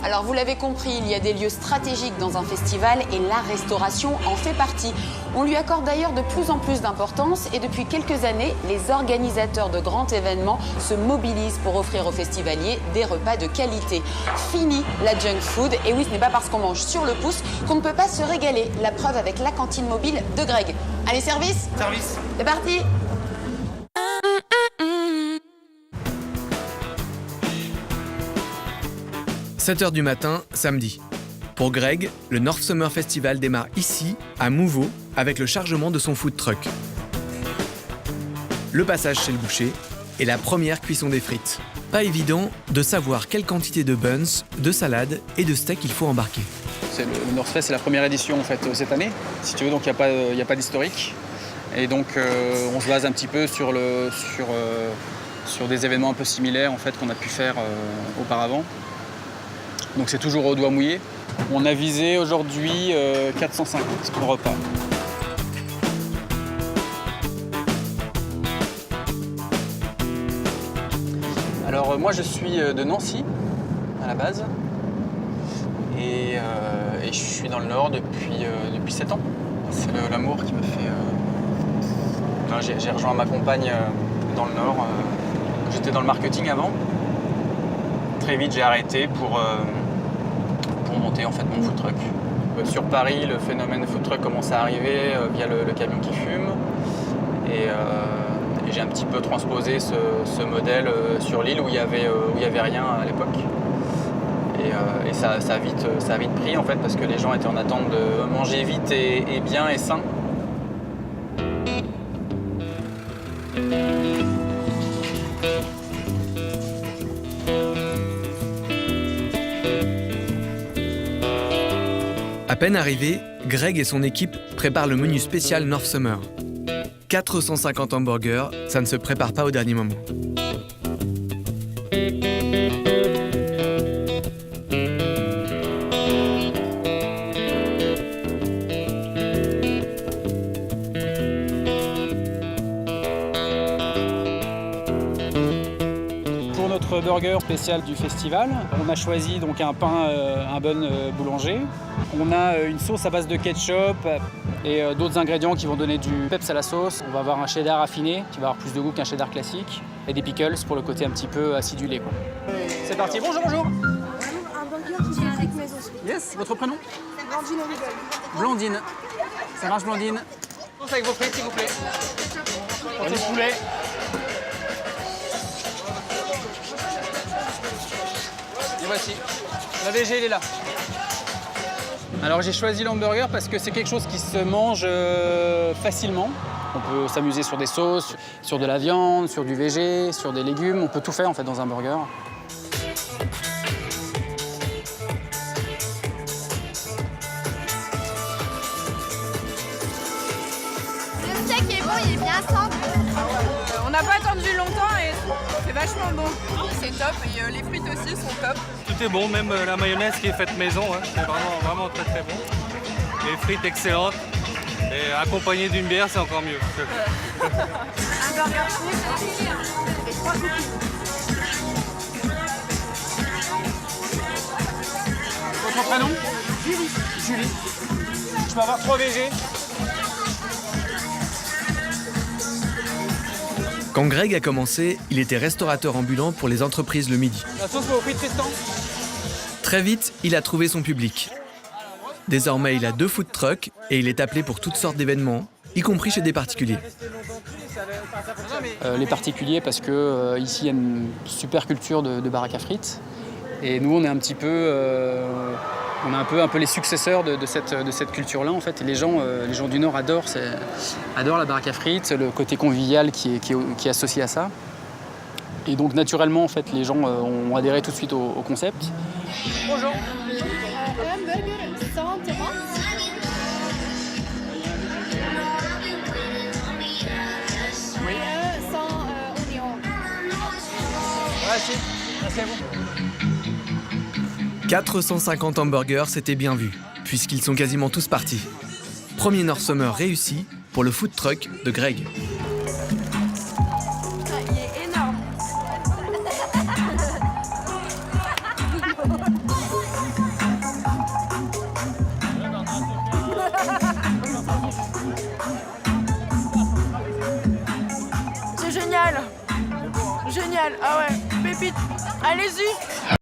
Alors vous l'avez compris, il y a des lieux stratégiques dans un festival et la restauration en fait partie. On lui accorde d'ailleurs de plus en plus d'importance et depuis quelques années, les organisateurs de grands événements se mobilisent pour offrir aux festivaliers des repas de qualité. Fini la junk food, et oui, ce n'est pas parce qu'on mange sur le pouce qu'on ne peut pas se régaler. La preuve avec la cantine mobile de Greg. Allez, service ? Service. C'est parti ! « 7h du matin, samedi. Pour Greg, le North Summer Festival démarre ici, à Mouveau, avec le chargement de son food truck. Le passage chez le boucher et la première cuisson des frites. Pas évident de savoir quelle quantité de buns, de salade et de steak il faut embarquer. Le North Fest, c'est la première édition en fait, cette année, si tu veux, donc il n'y a pas d'historique. Et donc on se base un petit peu sur des événements un peu similaires en fait, qu'on a pu faire auparavant. Donc c'est toujours au doigt mouillé. On a visé aujourd'hui 450 repas. Alors moi je suis de Nancy à la base et je suis dans le Nord depuis 7 ans. C'est l'amour qui me fait... J'ai rejoint ma compagne dans le Nord. J'étais dans le marketing avant. Très vite j'ai arrêté pour monter en fait mon food truck. Sur Paris, le phénomène food truck commence à arriver via le camion qui fume. Et j'ai un petit peu transposé ce modèle sur l'île où il y avait rien à l'époque. Et ça a vite pris en fait parce que les gens étaient en attente de manger vite et bien et sain. À peine arrivé, Greg et son équipe préparent le menu spécial North Summer. 450 hamburgers, ça ne se prépare pas au dernier moment. Pour notre burger spécial du festival, on a choisi donc un pain, un bun boulanger. On a une sauce à base de ketchup et d'autres ingrédients qui vont donner du peps à la sauce. On va avoir un cheddar affiné qui va avoir plus de goût qu'un cheddar classique et des pickles pour le côté un petit peu acidulé, quoi. C'est parti, bonjour, bonjour. Un burger qui est avec maison. Yes, votre prénom? Blandine Olivel. Blandine. Ça marche, Blandine. Sauce avec vos frites, s'il vous plaît. On du poulet. Et voici. La VG, il est là. Alors j'ai choisi l'hamburger parce que c'est quelque chose qui se mange facilement. On peut s'amuser sur des sauces, sur de la viande, sur du végé, sur des légumes. On peut tout faire en fait dans un burger. Le steak est bon, il est bien tendre. On n'a pas attendu longtemps et c'est vachement bon. C'est top et les frites aussi sont top. Tout est bon, même la mayonnaise qui est faite maison, hein. C'est vraiment très très bon. Les frites excellentes et accompagné d'une bière, c'est encore mieux. Un burger frites et 3 cookies. Votre prénom? Julie. Julie. Je peux avoir 3 VG? Quand Greg a commencé, il était restaurateur ambulant pour les entreprises le midi. La sauce pour vos frites, Tristan? Très vite, il a trouvé son public. Désormais, il a 2 food trucks et il est appelé pour toutes sortes d'événements, y compris chez des particuliers. Les particuliers parce que ici il y a une super culture de baraque à frites et nous on est un petit peu on est un peu les successeurs de cette culture-là en fait. Et les gens du Nord adorent la baraque à frites, le côté convivial qui est associé à ça. Et donc naturellement en fait les gens ont adhéré tout de suite au concept. Bonjour. Un burger sans tomate. Oui. Sans oignon. Merci. Merci à vous. 450 hamburgers, c'était bien vu, puisqu'ils sont quasiment tous partis. Premier North Summer réussi pour le food truck de Greg. Il est énorme. Génial, ah ouais, pépite. Allez-y.